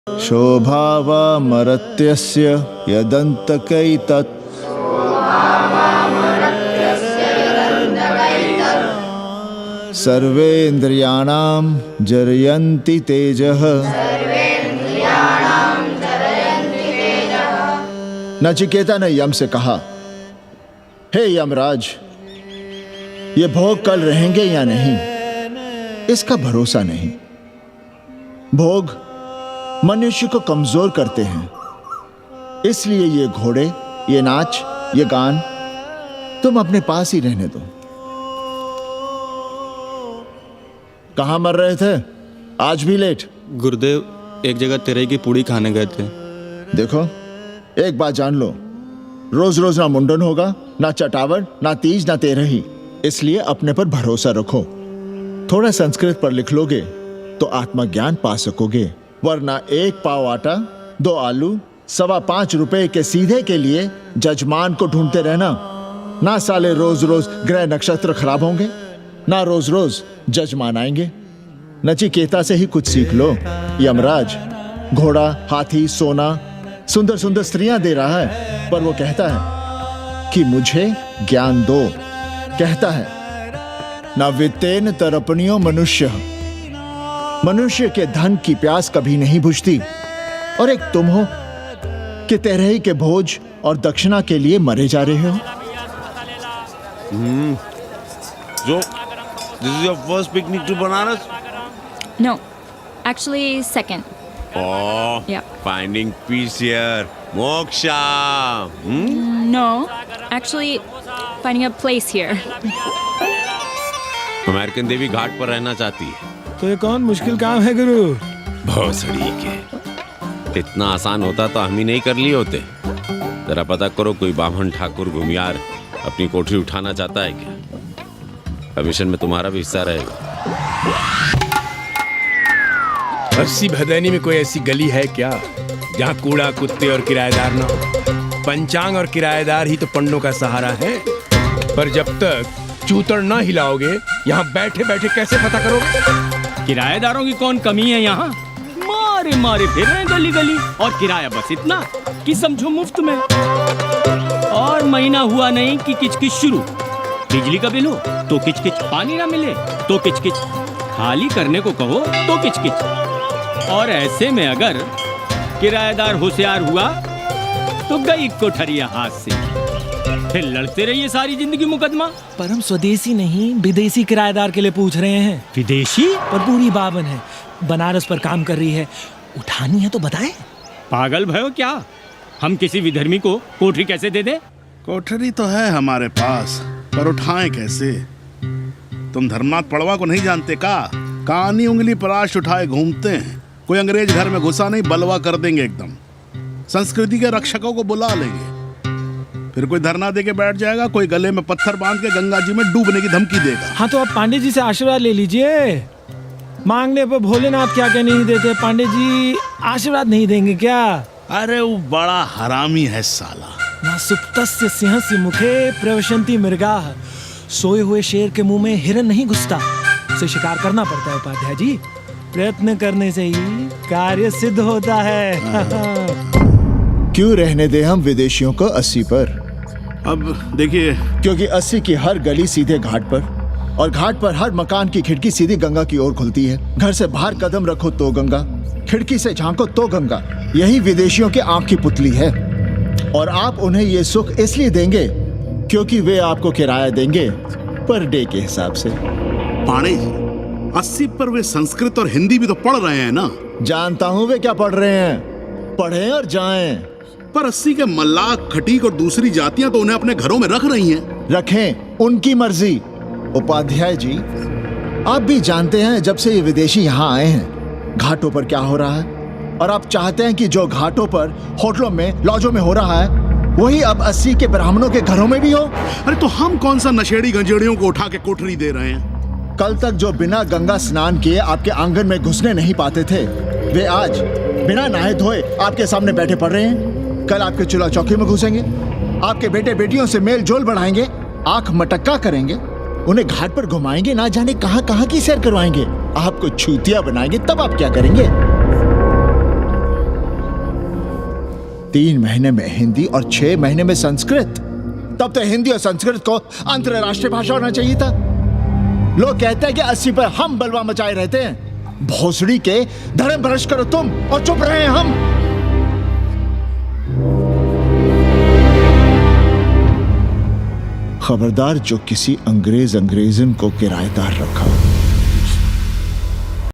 शोभावामरत्यस्य यदन्तकैतत् सर्वेन्द्रियाणां जरयन्ति तेजः। नचिकेता ने यम से कहा, हे यमराज, ये भोग कल रहेंगे या नहीं, इसका भरोसा नहीं। भोग मनुष्य को कमजोर करते हैं, इसलिए ये घोड़े, ये नाच, ये गान तुम अपने पास ही रहने दो। कहां मर रहे थे? आज भी लेट। गुरुदेव, एक जगह तेरे की पूड़ी खाने गए थे। देखो, एक बात जान लो, रोज रोज ना मुंडन होगा, ना चटावट, ना तीज, ना तेरही। इसलिए अपने पर भरोसा रखो। थोड़ा संस्कृत पर लिख लोगे तो आत्मज्ञान पा सकोगे, वरना 1 पाव आटा, 2 आलू, 5.25 रुपए के सीधे के लिए जजमान को ढूंढते रहना। ना साले रोज रोज ग्रह नक्षत्र खराब होंगे, ना रोज रोज जजमान आएंगे। नचिकेता से ही कुछ सीख लो। यमराज घोड़ा, हाथी, सोना, सुंदर सुंदर स्त्रियां दे रहा है, पर वो कहता है कि मुझे ज्ञान दो। कहता है, ना वित्तेन तरपणियो मनुष्य। मनुष्य के धन की प्यास कभी नहीं बुझती। और एक तुम हो कि तेरही के भोज और दक्षिणा के लिए मरे जा रहे हो। So, this is your first picnic to Banaras? No, actually second. Oh, Yeah. finding peace here. Moksha. No, actually finding a place here. American देवी घाट पर रहना चाहती है। तो ये कौन मुश्किल काम है गुरु? भोसड़ी के। इतना आसान होता तो हम ही नहीं कर लिए होते। जरा पता करो, कोई बामन ठाकुर घुमियार अपनी कोठरी उठाना चाहता है क्या? कमीशन में तुम्हारा भी हिस्सा रहेगा। 80 भदैनी में कोई ऐसी गली है क्या जहाँ कूड़ा, कुत्ते और किराएदार ना हो? पंचांग और किराएदार ही तो पंडों का सहारा है। पर जब तक चूतड़ ना हिलाओगे, यहाँ बैठे बैठे कैसे पता करोगे? किराएदारों की कौन कमी है यहाँ? मारे मारे फिर रहे गली गली, और किराया बस इतना कि समझो मुफ्त में। और महीना हुआ नहीं कि किचकिच शुरू। बिजली का बिल हो तो किचकिच, पानी ना मिले तो किचकिच, खाली करने को कहो तो किचकिच। और ऐसे में अगर किराएदार होशियार हुआ तो गई कोठरिया हाथ से, फिर लड़ते रहिए सारी जिंदगी मुकदमा। पर हम स्वदेशी नहीं, विदेशी किराएदार के लिए पूछ रहे हैं। विदेशी? पर पूरी बावन है, बनारस पर काम कर रही है, उठानी है तो बताएं। पागल भयो क्या? हम किसी विधर्मी को कोठरी कैसे दे दे? कोठरी तो है हमारे पास, पर उठाएं कैसे? तुम धर्मनाथ पड़वा को नहीं जानते का? कानी उंगली पराश उठाए घूमते हैं। कोई अंग्रेज घर में घुसा नहीं, बलवा कर देंगे एकदम। संस्कृति के रक्षकों को बुला लेंगे, फिर कोई धरना दे के बैठ जाएगा, कोई गले में पत्थर बांध के गंगा जी में डूबने की धमकी देगा। हाँ तो आप पांडे जी से आशीर्वाद ले लीजिए। मांगने पर भोलेनाथ क्या क्या नहीं देते। पांडे जी आशीर्वाद नहीं देंगे क्या? अरे वो बड़ा हरामी है साला। ना सुप्तस्य सिंहस्य मुखे प्रवशन्ति मृगाः। सोए हुए शेर के मुंह में हिरन नहीं घुसता, उसे शिकार करना पड़ता है उपाध्याय जी। प्रयत्न करने से ही कार्य सिद्ध होता है। क्यों रहने दे हम विदेशियों को 80 पर? अब देखिए, क्योंकि 80 की हर गली सीधे घाट पर, और घाट पर हर मकान की खिड़की सीधी गंगा की ओर खुलती है। घर से बाहर कदम रखो तो गंगा, खिड़की से झांको तो गंगा। यही विदेशियों की आंख की पुतली है। और आप उन्हें ये सुख इसलिए देंगे क्योंकि वे आपको किराया देंगे पर डे के हिसाब से। पांडे जी, 80 पर वे संस्कृत और हिंदी भी तो पढ़ रहे हैं ना? जानता हूँ वे क्या पढ़ रहे हैं, पढ़ें और जाएं। पर 80 के मल्लाक, खटीक और दूसरी जातियां तो उन्हें अपने घरों में रख रही हैं। रखें, उनकी मर्जी। उपाध्याय जी, आप भी जानते हैं जब से ये विदेशी यहाँ आए हैं घाटों पर क्या हो रहा है। और आप चाहते हैं कि जो घाटों पर, होटलों में, लॉजों में हो रहा है, वही अब 80 के ब्राह्मणों के घरों में भी हो। अरे तो हम कौन सा नशेड़ी गंजेड़ियों को उठा के कोठरी दे रहे हैं? कल तक जो बिना गंगा स्नान किए आपके आंगन में घुसने नहीं पाते थे, वे आज बिना नहाए धोए आपके सामने बैठे पड़ रहे हैं। कल आपके चूल्हा चौकी में घुसेंगे, आपके बेटे बेटियों से मेल जोल बढ़ाएंगे, आंख मटक्का करेंगे, उन्हें घाट पर घुमाएंगे, ना जाने कहां कहां की सैर करवाएंगे, आपको छूतिया बनाएंगे। तब आप क्या करेंगे? 3 महीने में हिंदी और 6 महीने में संस्कृत। तब तो हिंदी और संस्कृत को अंतरराष्ट्रीय भाषा होना चाहिए था। लोग कहते हैं कि 80 पर हम बलवा मचाए रहते हैं। भोसड़ी के धर्म भ्रष्ट करो तुम और चुप रहे हम। खबरदार जो किसी अंग्रेजन को किराएदार रखा